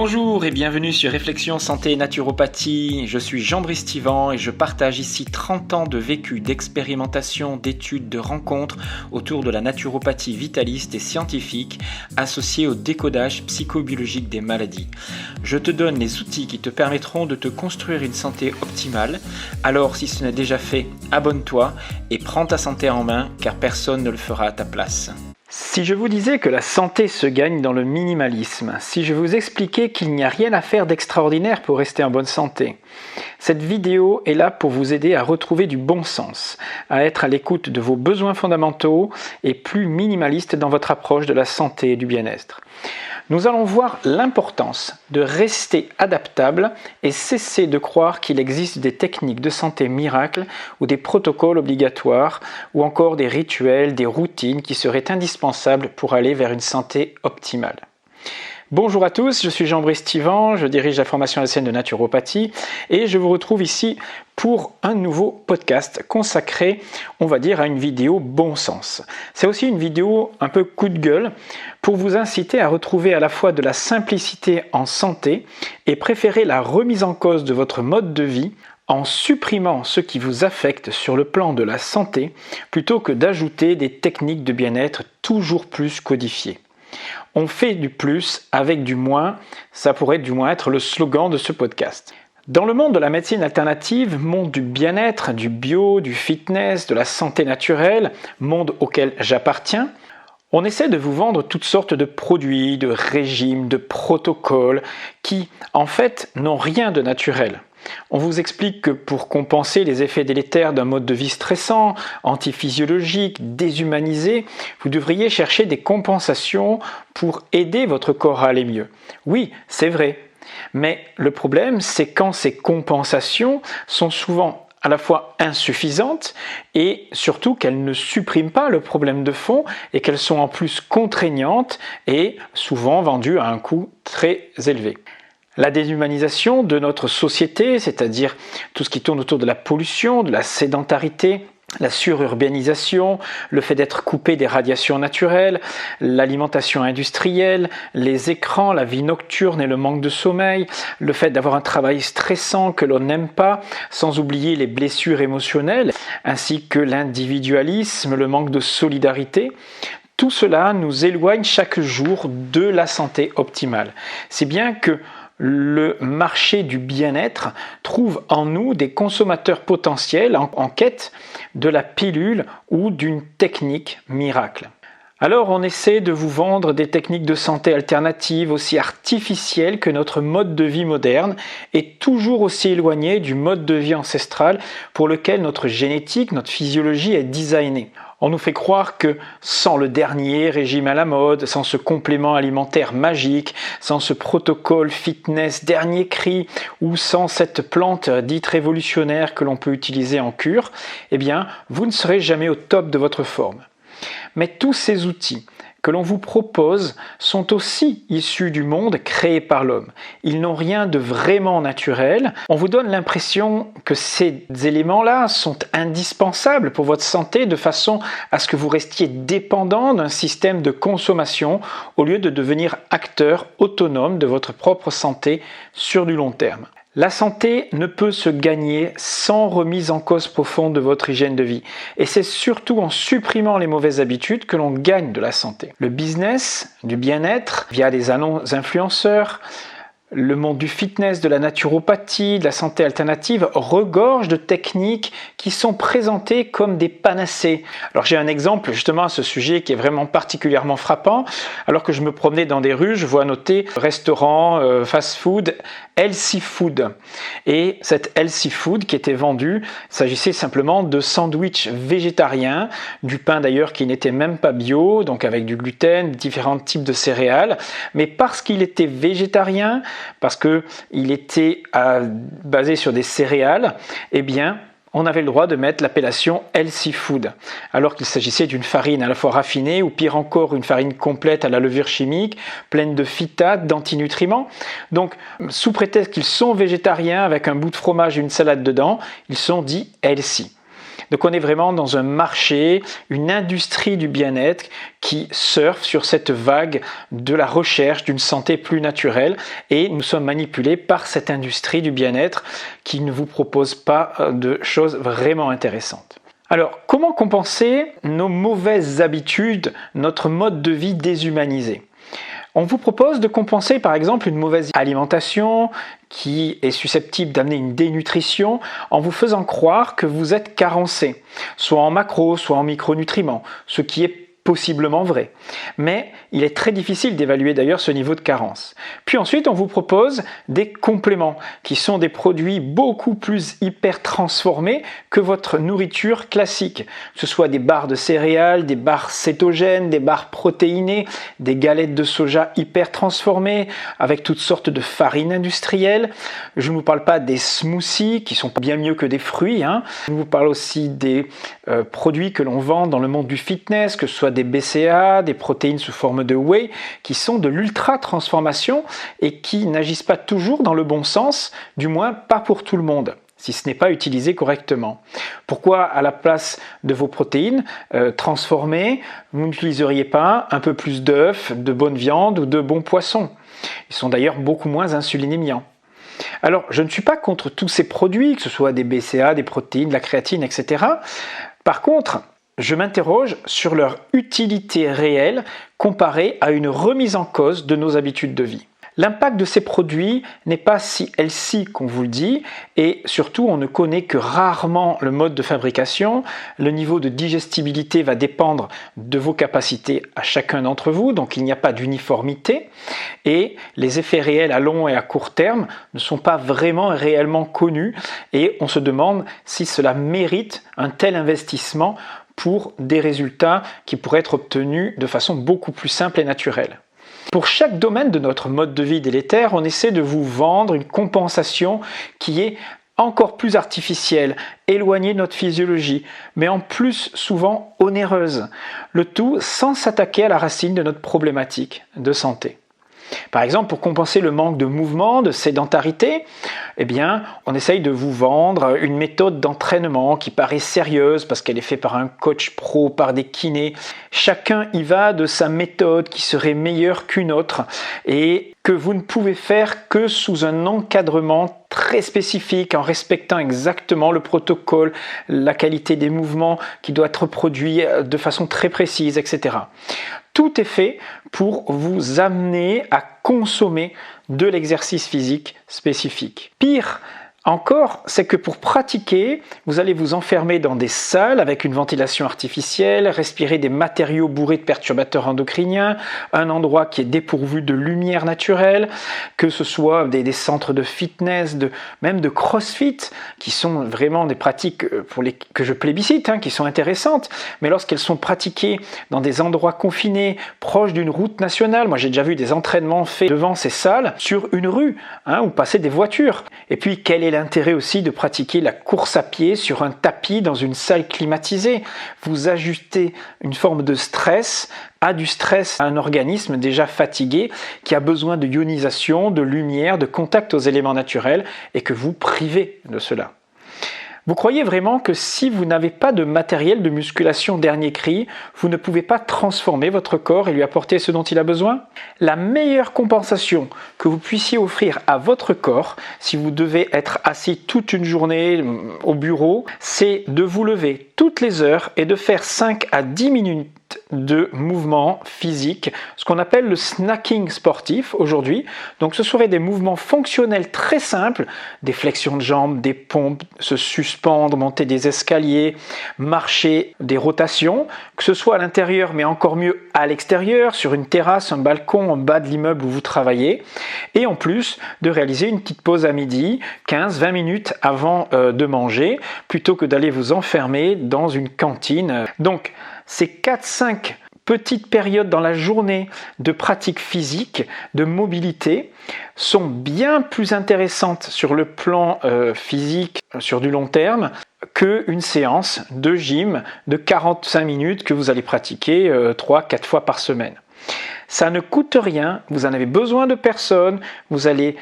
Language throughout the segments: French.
Bonjour et bienvenue sur Réflexion Santé et Naturopathie. Je suis Jean-Brice Tivan et je partage ici 30 ans de vécu, d'expérimentation, d'études, de rencontres autour de la naturopathie vitaliste et scientifique associée au décodage psychobiologique des maladies. Je te donne les outils qui te permettront de te construire une santé optimale. Alors si ce n'est déjà fait, abonne-toi et prends ta santé en main car personne ne le fera à ta place. Si je vous disais que la santé se gagne dans le minimalisme, si je vous expliquais qu'il n'y a rien à faire d'extraordinaire pour rester en bonne santé, cette vidéo est là pour vous aider à retrouver du bon sens, à être à l'écoute de vos besoins fondamentaux et plus minimaliste dans votre approche de la santé et du bien-être. Nous allons voir l'importance de rester adaptable et cesser de croire qu'il existe des techniques de santé miracles ou des protocoles obligatoires ou encore des rituels, des routines qui seraient indispensables pour aller vers une santé optimale. Bonjour à tous, je suis Jean-Brice Tivan, je dirige la formation à la scène de naturopathie et je vous retrouve ici pour un nouveau podcast consacré, on va dire, à une vidéo bon sens. C'est aussi une vidéo un peu coup de gueule pour vous inciter à retrouver à la fois de la simplicité en santé et préférer la remise en cause de votre mode de vie en supprimant ce qui vous affecte sur le plan de la santé plutôt que d'ajouter des techniques de bien-être toujours plus codifiées. On fait du plus avec du moins, ça pourrait du moins être le slogan de ce podcast. Dans le monde de la médecine alternative, monde du bien-être, du bio, du fitness, de la santé naturelle, monde auquel j'appartiens, on essaie de vous vendre toutes sortes de produits, de régimes, de protocoles qui, en fait, n'ont rien de naturel. On vous explique que pour compenser les effets délétères d'un mode de vie stressant, antiphysiologique, déshumanisé, vous devriez chercher des compensations pour aider votre corps à aller mieux. Oui, c'est vrai. Mais le problème, c'est quand ces compensations sont souvent à la fois insuffisantes et surtout qu'elles ne suppriment pas le problème de fond et qu'elles sont en plus contraignantes et souvent vendues à un coût très élevé. La déshumanisation de notre société, c'est-à-dire tout ce qui tourne autour de la pollution, de la sédentarité, la sururbanisation, le fait d'être coupé des radiations naturelles, l'alimentation industrielle, les écrans, la vie nocturne et le manque de sommeil, le fait d'avoir un travail stressant que l'on n'aime pas, sans oublier les blessures émotionnelles, ainsi que l'individualisme, le manque de solidarité. Tout cela nous éloigne chaque jour de la santé optimale. C'est bien que le marché du bien-être trouve en nous des consommateurs potentiels en quête de la pilule ou d'une technique miracle. Alors on essaie de vous vendre des techniques de santé alternatives aussi artificielles que notre mode de vie moderne et toujours aussi éloignées du mode de vie ancestral pour lequel notre génétique, notre physiologie est designée. On nous fait croire que sans le dernier régime à la mode, sans ce complément alimentaire magique, sans ce protocole fitness dernier cri ou sans cette plante dite révolutionnaire que l'on peut utiliser en cure, eh bien, vous ne serez jamais au top de votre forme. Mais tous ces outils que l'on vous propose sont aussi issus du monde créé par l'homme. Ils n'ont rien de vraiment naturel. On vous donne l'impression que ces éléments-là sont indispensables pour votre santé de façon à ce que vous restiez dépendant d'un système de consommation au lieu de devenir acteur autonome de votre propre santé sur du long terme. La santé ne peut se gagner sans remise en cause profonde de votre hygiène de vie. Et c'est surtout en supprimant les mauvaises habitudes que l'on gagne de la santé. Le business, du bien-être, via les annonces influenceurs, le monde du fitness, de la naturopathie, de la santé alternative regorge de techniques qui sont présentées comme des panacées. Alors j'ai un exemple justement à ce sujet qui est vraiment particulièrement frappant. Alors que je me promenais dans des rues, je vois noté restaurant, fast-food, healthy food. Et cette healthy food qui était vendue, il s'agissait simplement de sandwichs végétariens, du pain d'ailleurs qui n'était même pas bio, donc avec du gluten, différents types de céréales. Mais parce qu'il était végétarien, parce qu'il était basé sur des céréales, eh bien, on avait le droit de mettre l'appellation healthy food, alors qu'il s'agissait d'une farine à la fois raffinée ou pire encore une farine complète à la levure chimique, pleine de phytates, d'antinutriments. Donc, sous prétexte qu'ils sont végétariens avec un bout de fromage et une salade dedans, ils sont dits healthy. Donc on est vraiment dans un marché, une industrie du bien-être qui surfe sur cette vague de la recherche d'une santé plus naturelle, et nous sommes manipulés par cette industrie du bien-être qui ne vous propose pas de choses vraiment intéressantes. Alors, comment compenser nos mauvaises habitudes, notre mode de vie déshumanisé ? On vous propose de compenser par exemple une mauvaise alimentation qui est susceptible d'amener une dénutrition en vous faisant croire que vous êtes carencé, soit en macro, soit en micronutriments, ce qui est possiblement vrai. Mais il est très difficile d'évaluer d'ailleurs ce niveau de carence. Puis ensuite, on vous propose des compléments qui sont des produits beaucoup plus hyper transformés que votre nourriture classique. Que ce soit des barres de céréales, des barres cétogènes, des barres protéinées, des galettes de soja hyper transformées avec toutes sortes de farines industrielles. Je ne vous parle pas des smoothies qui sont bien mieux que des fruits. Je vous parle aussi des produits que l'on vend dans le monde du fitness, que ce soit des BCAA, des protéines sous forme de whey, qui sont de l'ultra-transformation et qui n'agissent pas toujours dans le bon sens, du moins pas pour tout le monde, si ce n'est pas utilisé correctement. Pourquoi, à la place de vos protéines transformées, vous n'utiliseriez pas un peu plus d'œufs, de bonne viande ou de bons poissons ? Ils sont d'ailleurs beaucoup moins insulinémiants. Alors, je ne suis pas contre tous ces produits, que ce soit des BCAA, des protéines, de la créatine, etc. Par contre, je m'interroge sur leur utilité réelle comparée à une remise en cause de nos habitudes de vie. L'impact de ces produits n'est pas si healthy qu'on vous le dit, et surtout on ne connaît que rarement le mode de fabrication. Le niveau de digestibilité va dépendre de vos capacités à chacun d'entre vous, donc il n'y a pas d'uniformité, et les effets réels à long et à court terme ne sont pas vraiment réellement connus, et on se demande si cela mérite un tel investissement pour des résultats qui pourraient être obtenus de façon beaucoup plus simple et naturelle. Pour chaque domaine de notre mode de vie délétère, on essaie de vous vendre une compensation qui est encore plus artificielle, éloignée de notre physiologie, mais en plus souvent onéreuse. Le tout sans s'attaquer à la racine de notre problématique de santé. Par exemple, pour compenser le manque de mouvement, de sédentarité, on essaye de vous vendre une méthode d'entraînement qui paraît sérieuse parce qu'elle est faite par un coach pro, par des kinés. Chacun y va de sa méthode qui serait meilleure qu'une autre et que vous ne pouvez faire que sous un encadrement très spécifique, en respectant exactement le protocole, la qualité des mouvements qui doit être produit de façon très précise, etc. Tout est fait pour vous amener à consommer de l'exercice physique spécifique. Pire encore, c'est que pour pratiquer, vous allez vous enfermer dans des salles avec une ventilation artificielle, respirer des matériaux bourrés de perturbateurs endocriniens, un endroit qui est dépourvu de lumière naturelle, que ce soit des centres de fitness, même de crossfit, qui sont vraiment des pratiques que je plébiscite, qui sont intéressantes, mais lorsqu'elles sont pratiquées dans des endroits confinés, proches d'une route nationale, moi j'ai déjà vu des entraînements faits devant ces salles, sur une rue, où passaient des voitures. Et puis, quel est l'intérêt aussi de pratiquer la course à pied sur un tapis dans une salle climatisée? Vous ajoutez une forme de stress à un organisme déjà fatigué qui a besoin de ionisation, de lumière, de contact aux éléments naturels et que vous privez de cela. Vous croyez vraiment que si vous n'avez pas de matériel de musculation dernier cri, vous ne pouvez pas transformer votre corps et lui apporter ce dont il a besoin? La meilleure compensation que vous puissiez offrir à votre corps, si vous devez être assis toute une journée au bureau, c'est de vous lever toutes les heures et de faire 5 à 10 minutes de mouvement physique, ce qu'on appelle le snacking sportif aujourd'hui. Donc ce seraient des mouvements fonctionnels très simples, des flexions de jambes, des pompes, se suspendre, monter des escaliers, marcher, des rotations, que ce soit à l'intérieur mais encore mieux à l'extérieur, sur une terrasse, un balcon en bas de l'immeuble où vous travaillez, et en plus de réaliser une petite pause à midi, 15-20 minutes avant de manger, plutôt que d'aller vous enfermer dans une cantine. Donc ces 4-5 petites périodes dans la journée de pratique physique, de mobilité, sont bien plus intéressantes sur le plan physique, sur du long terme, qu'une séance de gym de 45 minutes que vous allez pratiquer 3-4 fois par semaine. Ça ne coûte rien, vous en avez besoin de personne, vous allez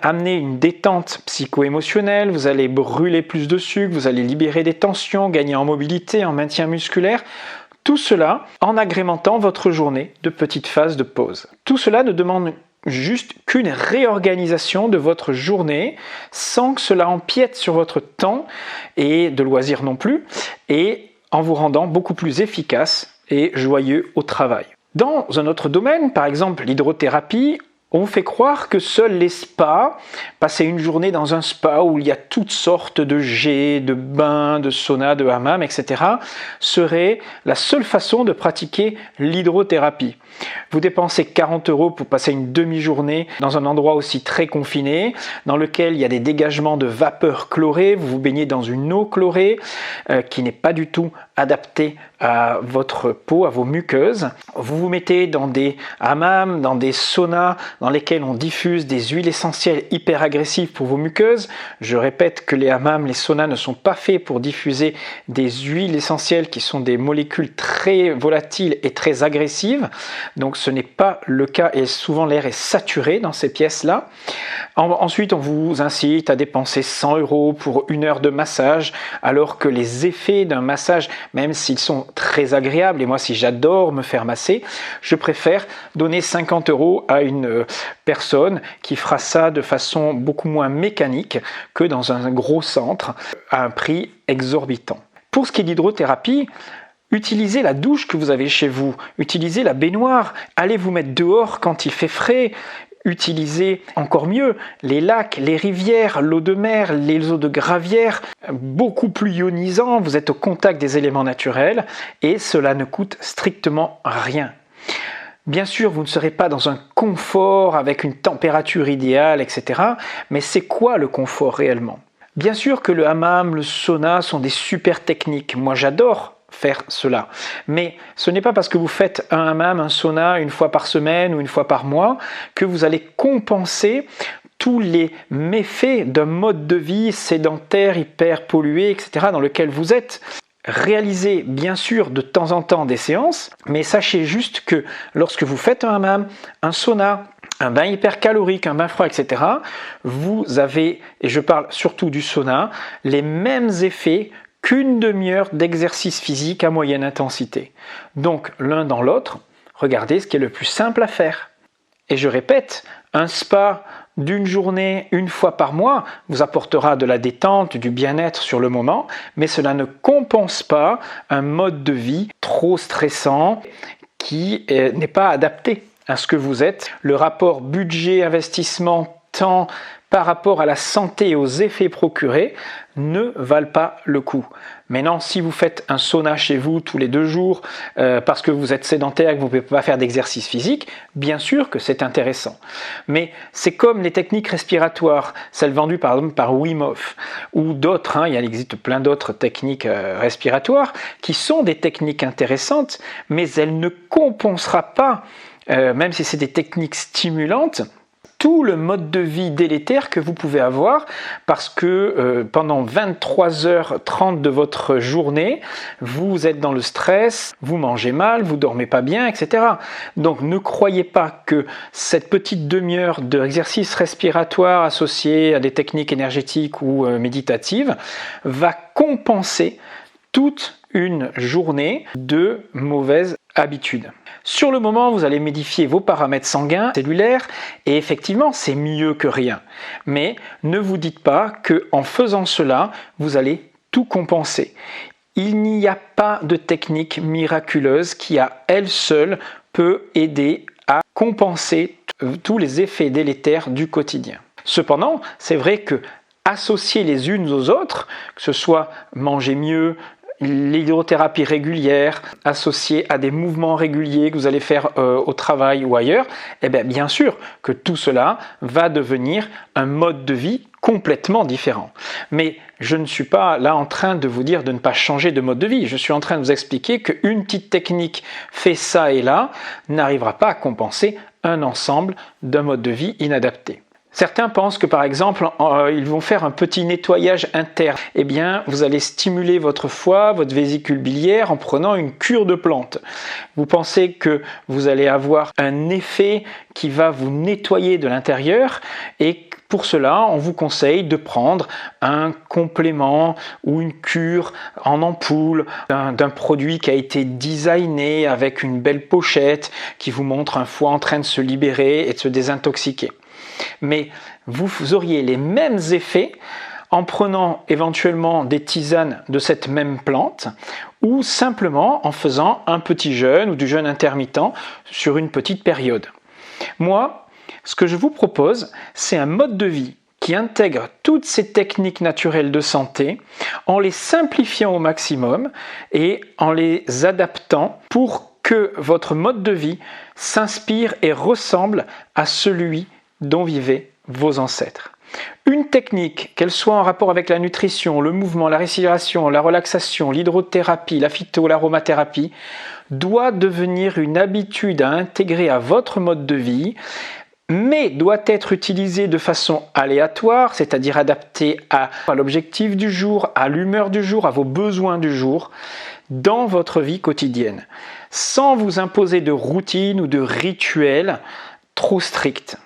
amener une détente psycho-émotionnelle, vous allez brûler plus de sucre, vous allez libérer des tensions, gagner en mobilité, en maintien musculaire. Tout cela en agrémentant votre journée de petites phases de pause. Tout cela ne demande juste qu'une réorganisation de votre journée sans que cela empiète sur votre temps et de loisirs non plus, et en vous rendant beaucoup plus efficace et joyeux au travail. Dans un autre domaine, par exemple l'hydrothérapie, on fait croire que seuls les spas, passer une journée dans un spa où il y a toutes sortes de jets, de bains, de saunas, de hammams, etc., serait la seule façon de pratiquer l'hydrothérapie. Vous dépensez 40 € pour passer une demi-journée dans un endroit aussi très confiné, dans lequel il y a des dégagements de vapeur chlorée, vous vous baignez dans une eau chlorée qui n'est pas du tout adaptée à votre peau, à vos muqueuses. Vous vous mettez dans des hammams, dans des saunas, dans lesquels on diffuse des huiles essentielles hyper agressives pour vos muqueuses. Je répète que les hammams, les saunas ne sont pas faits pour diffuser des huiles essentielles qui sont des molécules très volatiles et très agressives. Donc ce n'est pas le cas et souvent l'air est saturé dans ces pièces-là. Ensuite, on vous incite à dépenser 100 € pour une heure de massage, alors que les effets d'un massage, même s'ils sont très agréables, et moi si j'adore me faire masser, je préfère donner 50 € à une personne qui fera ça de façon beaucoup moins mécanique que dans un gros centre à un prix exorbitant. Pour ce qui est d'hydrothérapie, utilisez la douche que vous avez chez vous, utilisez la baignoire, allez vous mettre dehors quand il fait frais, utilisez encore mieux les lacs, les rivières, l'eau de mer, les eaux de gravière, beaucoup plus ionisants, vous êtes au contact des éléments naturels et cela ne coûte strictement rien. Bien sûr, vous ne serez pas dans un confort avec une température idéale, etc. Mais c'est quoi le confort réellement ? Bien sûr que le hammam, le sauna sont des super techniques. Moi, j'adore faire cela. Mais ce n'est pas parce que vous faites un hammam, un sauna une fois par semaine ou une fois par mois que vous allez compenser tous les méfaits d'un mode de vie sédentaire, hyper pollué, etc. dans lequel vous êtes. Réalisez bien sûr de temps en temps des séances, mais sachez juste que lorsque vous faites un hammam, un sauna, un bain hypercalorique, un bain froid, etc., vous avez, et je parle surtout du sauna, les mêmes effets qu'une demi-heure d'exercice physique à moyenne intensité. Donc l'un dans l'autre, regardez ce qui est le plus simple à faire. Et je répète, un spa d'une journée, une fois par mois, vous apportera de la détente, du bien-être sur le moment, mais cela ne compense pas un mode de vie trop stressant qui n'est pas adapté à ce que vous êtes. Le rapport budget-investissement temps par rapport à la santé et aux effets procurés ne valent pas le coup. Maintenant, si vous faites un sauna chez vous tous les 2 jours parce que vous êtes sédentaire et que vous ne pouvez pas faire d'exercice physique, bien sûr que c'est intéressant. Mais c'est comme les techniques respiratoires, celles vendues par exemple par Wim Hof ou d'autres, il existe plein d'autres techniques respiratoires qui sont des techniques intéressantes, mais elles ne compenseront pas, même si c'est des techniques stimulantes, tout le mode de vie délétère que vous pouvez avoir parce que pendant 23h30 de votre journée, vous êtes dans le stress, vous mangez mal, vous dormez pas bien, etc. Donc ne croyez pas que cette petite demi-heure d'exercice respiratoire associé à des techniques énergétiques ou méditatives va compenser toute une journée de mauvaises habitudes. Sur le moment, vous allez modifier vos paramètres sanguins, cellulaires, et effectivement, c'est mieux que rien. Mais ne vous dites pas qu'en faisant cela, vous allez tout compenser. Il n'y a pas de technique miraculeuse qui, à elle seule, peut aider à compenser tous les effets délétères du quotidien. Cependant, c'est vrai que associer les unes aux autres, que ce soit manger mieux, l'hydrothérapie régulière associée à des mouvements réguliers que vous allez faire au travail ou ailleurs, bien sûr que tout cela va devenir un mode de vie complètement différent. Mais je ne suis pas là en train de vous dire de ne pas changer de mode de vie. Je suis en train de vous expliquer qu'une petite technique fait ça et là n'arrivera pas à compenser un ensemble d'un mode de vie inadapté. Certains pensent que par exemple, ils vont faire un petit nettoyage interne. Eh bien, vous allez stimuler votre foie, votre vésicule biliaire en prenant une cure de plantes. Vous pensez que vous allez avoir un effet qui va vous nettoyer de l'intérieur et pour cela, on vous conseille de prendre un complément ou une cure en ampoule d'un produit qui a été designé avec une belle pochette qui vous montre un foie en train de se libérer et de se désintoxiquer. Mais vous auriez les mêmes effets en prenant éventuellement des tisanes de cette même plante ou simplement en faisant un petit jeûne ou du jeûne intermittent sur une petite période. Moi, ce que je vous propose, c'est un mode de vie qui intègre toutes ces techniques naturelles de santé en les simplifiant au maximum et en les adaptant pour que votre mode de vie s'inspire et ressemble à celui dont vivaient vos ancêtres. Une technique, qu'elle soit en rapport avec la nutrition, le mouvement, la respiration, la relaxation, l'hydrothérapie, la phyto, l'aromathérapie, doit devenir une habitude à intégrer à votre mode de vie, mais doit être utilisée de façon aléatoire, c'est-à-dire adaptée à l'objectif du jour, à l'humeur du jour, à vos besoins du jour, dans votre vie quotidienne, sans vous imposer de routine ou de rituels trop stricts.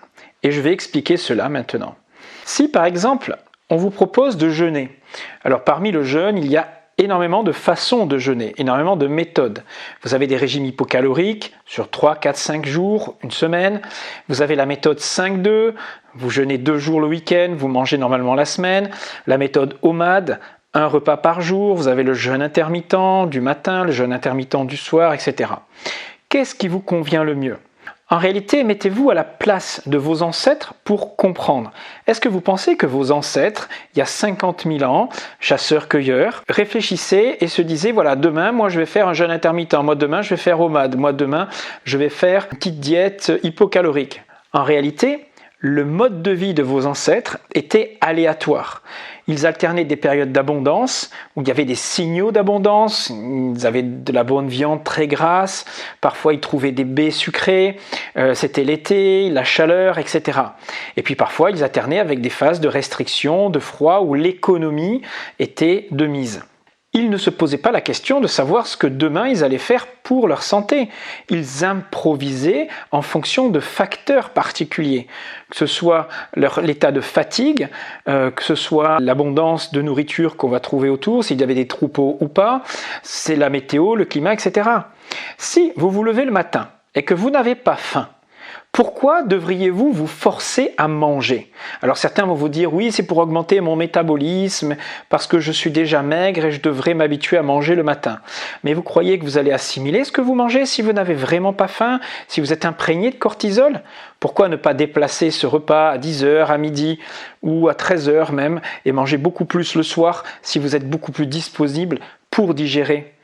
Et je vais expliquer cela maintenant. Si par exemple, on vous propose de jeûner, alors parmi le jeûne, il y a énormément de façons de jeûner, énormément de méthodes. Vous avez des régimes hypocaloriques sur 3, 4, 5 jours, une semaine. Vous avez la méthode 5-2, vous jeûnez 2 jours le week-end, vous mangez normalement la semaine. La méthode OMAD, 1 repas par jour. Vous avez le jeûne intermittent du matin, le jeûne intermittent du soir, etc. Qu'est-ce qui vous convient le mieux ? En réalité, mettez-vous à la place de vos ancêtres pour comprendre. Est-ce que vous pensez que vos ancêtres, il y a 50 000 ans, chasseurs-cueilleurs, réfléchissaient et se disaient, voilà, demain, moi je vais faire un jeûne intermittent, moi demain je vais faire OMAD, moi demain je vais faire une petite diète hypocalorique. En réalité, le mode de vie de vos ancêtres était aléatoire. Ils alternaient des périodes d'abondance, où il y avait des signaux d'abondance, ils avaient de la bonne viande très grasse, parfois ils trouvaient des baies sucrées, c'était l'été, la chaleur, etc. Et puis parfois ils alternaient avec des phases de restriction, de froid, où l'économie était de mise. Ils ne se posaient pas la question de savoir ce que demain ils allaient faire pour leur santé. Ils improvisaient en fonction de facteurs particuliers, que ce soit l'état de fatigue, que ce soit l'abondance de nourriture qu'on va trouver autour, s'il y avait des troupeaux ou pas, c'est la météo, le climat, etc. Si vous vous levez le matin et que vous n'avez pas faim, pourquoi devriez-vous vous forcer à manger? Alors certains vont vous dire, oui, c'est pour augmenter mon métabolisme, parce que je suis déjà maigre et je devrais m'habituer à manger le matin. Mais vous croyez que vous allez assimiler ce que vous mangez si vous n'avez vraiment pas faim, si vous êtes imprégné de cortisol? Pourquoi ne pas déplacer ce repas à 10h, à midi ou à 13h même, et manger beaucoup plus le soir si vous êtes beaucoup plus disponible pour digérer?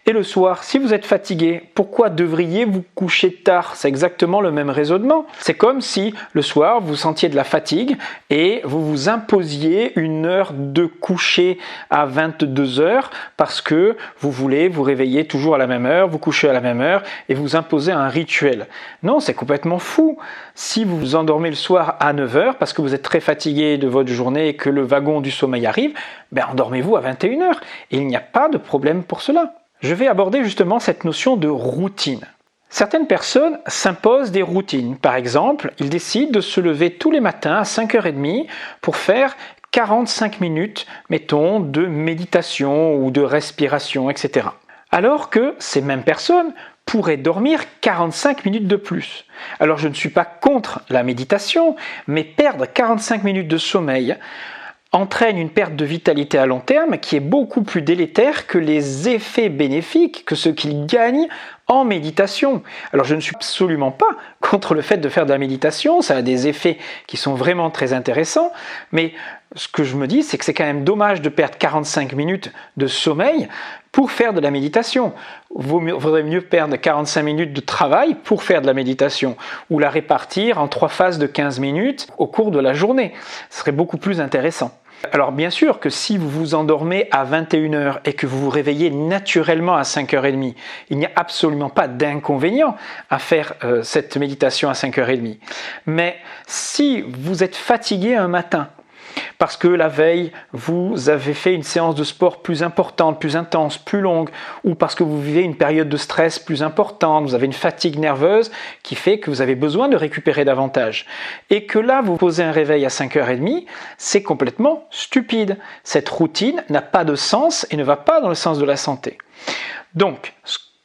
Et le soir, si vous êtes fatigué, pourquoi devriez vous coucher tard? C'est exactement le même raisonnement. C'est comme si le soir, vous sentiez de la fatigue et vous vous imposiez une heure de coucher à 22h parce que vous voulez vous réveiller toujours à la même heure, vous coucher à la même heure et vous imposer un rituel. Non, c'est complètement fou. Si vous vous endormez le soir à 9h parce que vous êtes très fatigué de votre journée et que le wagon du sommeil arrive, endormez-vous à 21h. Et il n'y a pas de problème pour cela. Je vais aborder justement cette notion de routine. Certaines personnes s'imposent des routines. Par exemple, ils décident de se lever tous les matins à 5h30 pour faire 45 minutes, mettons, de méditation ou de respiration, etc. Alors que ces mêmes personnes pourraient dormir 45 minutes de plus. Alors je ne suis pas contre la méditation, mais perdre 45 minutes de sommeil entraîne une perte de vitalité à long terme qui est beaucoup plus délétère que les effets bénéfiques que ce qu'ils gagnent en méditation. Alors je ne suis absolument pas contre le fait de faire de la méditation, ça a des effets qui sont vraiment très intéressants, mais ce que je me dis, c'est que c'est quand même dommage de perdre 45 minutes de sommeil pour faire de la méditation. Vaudrait mieux perdre 45 minutes de travail pour faire de la méditation ou la répartir en 3 phases de 15 minutes au cours de la journée. Ce serait beaucoup plus intéressant. Alors bien sûr que si vous vous endormez à 21h et que vous vous réveillez naturellement à 5h30, il n'y a absolument pas d'inconvénient à faire cette méditation à 5h30. Mais si vous êtes fatigué un matin, parce que la veille, vous avez fait une séance de sport plus importante, plus intense, plus longue, ou parce que vous vivez une période de stress plus importante, vous avez une fatigue nerveuse qui fait que vous avez besoin de récupérer davantage. Et que là, vous posez un réveil à 5h30, c'est complètement stupide. Cette routine n'a pas de sens et ne va pas dans le sens de la santé. Donc,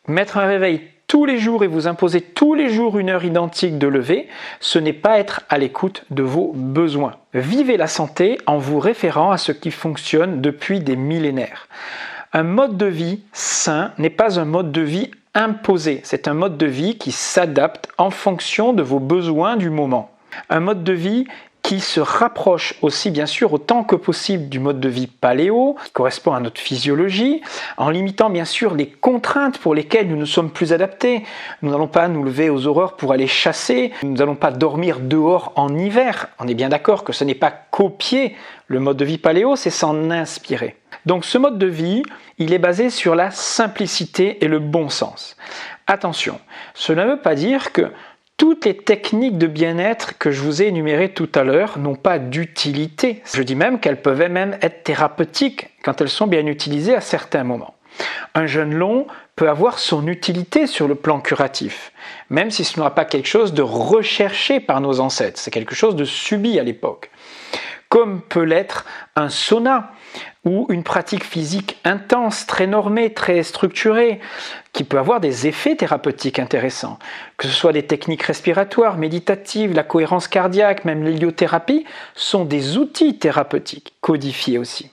mettre un réveil tous les jours et vous imposer tous les jours une heure identique de lever, ce n'est pas être à l'écoute de vos besoins. Vivez la santé en vous référant à ce qui fonctionne depuis des millénaires. Un mode de vie sain n'est pas un mode de vie imposé, c'est un mode de vie qui s'adapte en fonction de vos besoins du moment. Un mode de vie qui se rapproche aussi bien sûr autant que possible du mode de vie paléo, qui correspond à notre physiologie, en limitant bien sûr les contraintes pour lesquelles nous ne sommes plus adaptés. Nous n'allons pas nous lever aux aurores pour aller chasser, nous n'allons pas dormir dehors en hiver. On est bien d'accord que ce n'est pas copier le mode de vie paléo, c'est s'en inspirer. Donc ce mode de vie, il est basé sur la simplicité et le bon sens. Attention, cela ne veut pas dire que toutes les techniques de bien-être que je vous ai énumérées tout à l'heure n'ont pas d'utilité. Je dis même qu'elles peuvent même être thérapeutiques quand elles sont bien utilisées à certains moments. Un jeûne long peut avoir son utilité sur le plan curatif, même si ce n'est pas quelque chose de recherché par nos ancêtres, c'est quelque chose de subi à l'époque. Comme peut l'être un sauna ou une pratique physique intense, très normée, très structurée, qui peut avoir des effets thérapeutiques intéressants. Que ce soit des techniques respiratoires, méditatives, la cohérence cardiaque, même l'héliothérapie, sont des outils thérapeutiques, codifiés aussi.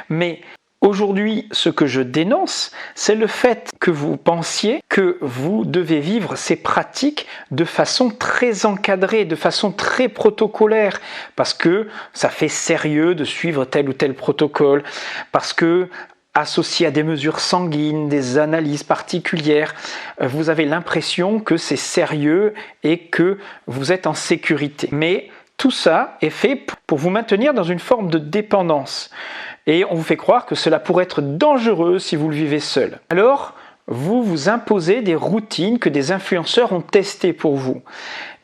Mais aujourd'hui, ce que je dénonce, c'est le fait que vous pensiez que vous devez vivre ces pratiques de façon très encadrée, de façon très protocolaire, parce que ça fait sérieux de suivre tel ou tel protocole, parce que associé à des mesures sanguines, des analyses particulières, vous avez l'impression que c'est sérieux et que vous êtes en sécurité. Mais tout ça est fait pour vous maintenir dans une forme de dépendance. Et on vous fait croire que cela pourrait être dangereux si vous le vivez seul. Alors, vous vous imposez des routines que des influenceurs ont testées pour vous.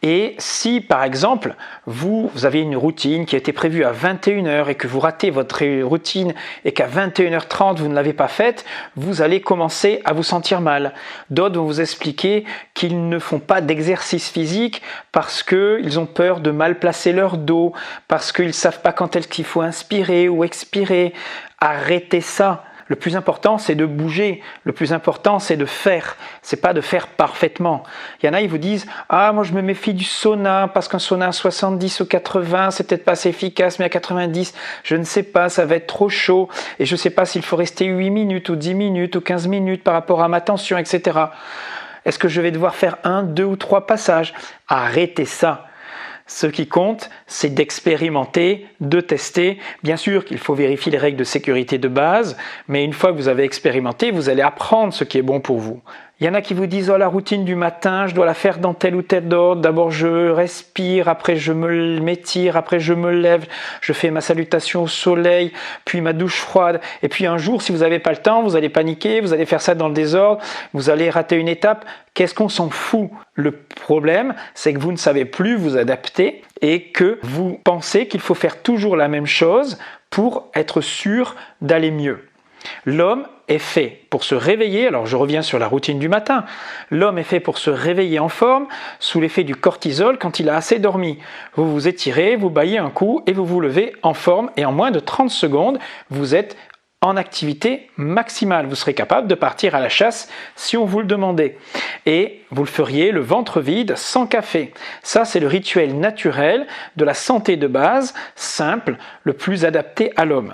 Et si, par exemple, vous avez une routine qui a été prévue à 21h et que vous ratez votre routine et qu'à 21h30 vous ne l'avez pas faite, vous allez commencer à vous sentir mal. D'autres vont vous expliquer qu'ils ne font pas d'exercice physique parce qu'ils ont peur de mal placer leur dos, parce qu'ils ne savent pas quand est-ce qu'il faut inspirer ou expirer. Arrêtez ça. Le plus important, c'est de bouger. Le plus important, c'est de faire. C'est pas de faire parfaitement. Il y en a, ils vous disent « Ah, moi je me méfie du sauna parce qu'un sauna à 70 ou 80, c'est peut-être pas assez efficace, mais à 90, je ne sais pas, ça va être trop chaud et je ne sais pas s'il faut rester 8 minutes ou 10 minutes ou 15 minutes par rapport à ma tension, etc. Est-ce que je vais devoir faire 1, 2 ou 3 passages ?» Arrêtez ça. Ce qui compte, c'est d'expérimenter, de tester. Bien sûr qu'il faut vérifier les règles de sécurité de base, mais une fois que vous avez expérimenté, vous allez apprendre ce qui est bon pour vous. Il y en a qui vous disent « Oh, la routine du matin, je dois la faire dans tel ou tel ordre. D'abord, je respire, après je me m'étire, après je me lève, je fais ma salutation au soleil, puis ma douche froide. Et puis un jour, si vous n'avez pas le temps, vous allez paniquer, vous allez faire ça dans le désordre, vous allez rater une étape. Qu'est-ce qu'on s'en fout? Le problème, c'est que vous ne savez plus vous adapter et que vous pensez qu'il faut faire toujours la même chose pour être sûr d'aller mieux. L'homme est fait pour se réveiller, alors je reviens sur la routine du matin, l'homme est fait pour se réveiller en forme sous l'effet du cortisol quand il a assez dormi. Vous vous étirez, vous baillez un coup et vous vous levez en forme et en moins de 30 secondes, vous êtes en activité maximale. Vous serez capable de partir à la chasse si on vous le demandait. Et vous le feriez le ventre vide, sans café. Ça, c'est le rituel naturel de la santé de base, simple, le plus adapté à l'homme.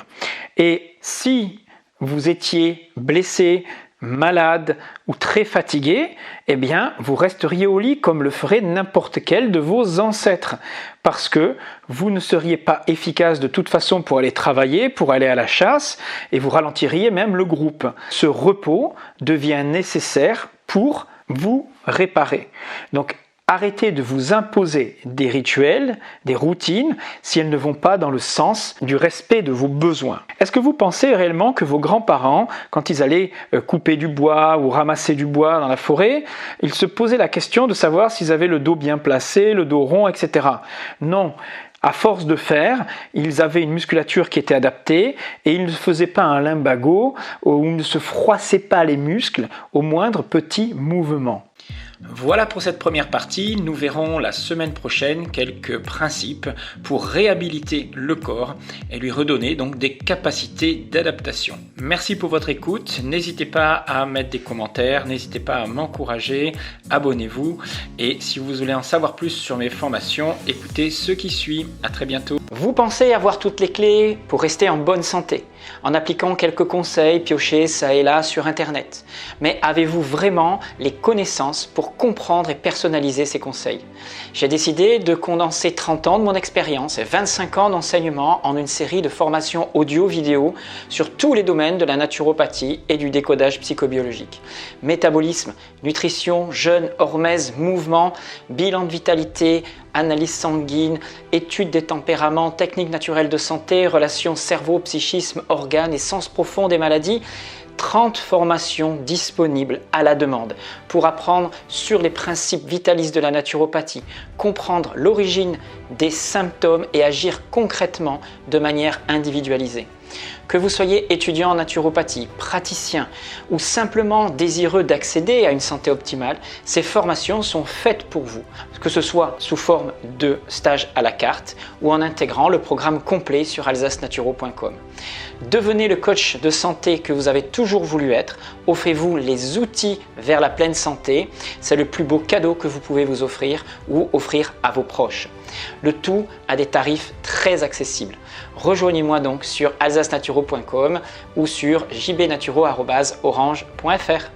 Et si vous étiez blessé, malade ou très fatigué, eh bien, vous resteriez au lit comme le ferait n'importe quel de vos ancêtres. Parce que vous ne seriez pas efficace de toute façon pour aller travailler, pour aller à la chasse, et vous ralentiriez même le groupe. Ce repos devient nécessaire pour vous réparer. Donc, Arrêtez de vous imposer des rituels, des routines, si elles ne vont pas dans le sens du respect de vos besoins. Est-ce que vous pensez réellement que vos grands-parents, quand ils allaient couper du bois ou ramasser du bois dans la forêt, ils se posaient la question de savoir s'ils avaient le dos bien placé, le dos rond, etc. Non. À force de faire, ils avaient une musculature qui était adaptée et ils ne faisaient pas un lumbago ou ils ne se froissaient pas les muscles au moindre petit mouvement. Voilà pour cette première partie. Nous verrons la semaine prochaine quelques principes pour réhabiliter le corps et lui redonner donc des capacités d'adaptation. Merci pour votre écoute. N'hésitez pas à mettre des commentaires, n'hésitez pas à m'encourager, abonnez-vous et si vous voulez en savoir plus sur mes formations, écoutez ce qui suit. À très bientôt. Vous pensez avoir toutes les clés pour rester en bonne santé en appliquant quelques conseils piochés ça et là sur Internet. Mais avez-vous vraiment les connaissances pour comprendre et personnaliser ces conseils? J'ai décidé de condenser 30 ans de mon expérience et 25 ans d'enseignement en une série de formations audio-vidéo sur tous les domaines de la naturopathie et du décodage psychobiologique. Métabolisme, nutrition, jeûne, hormèse, mouvement, bilan de vitalité, analyse sanguine, étude des tempéraments, techniques naturelles de santé, relations cerveau, psychisme, organes et sens profond des maladies. 30 formations disponibles à la demande pour apprendre sur les principes vitalistes de la naturopathie, comprendre l'origine des symptômes et agir concrètement de manière individualisée. Que vous soyez étudiant en naturopathie, praticien ou simplement désireux d'accéder à une santé optimale, ces formations sont faites pour vous, que ce soit sous forme de stage à la carte ou en intégrant le programme complet sur alsacenaturo.com. Devenez le coach de santé que vous avez toujours voulu être, offrez-vous les outils vers la pleine santé, c'est le plus beau cadeau que vous pouvez vous offrir ou offrir à vos proches. Le tout à des tarifs très accessibles. Rejoignez-moi donc sur alsacenaturo.com ou sur jbnaturo@orange.fr.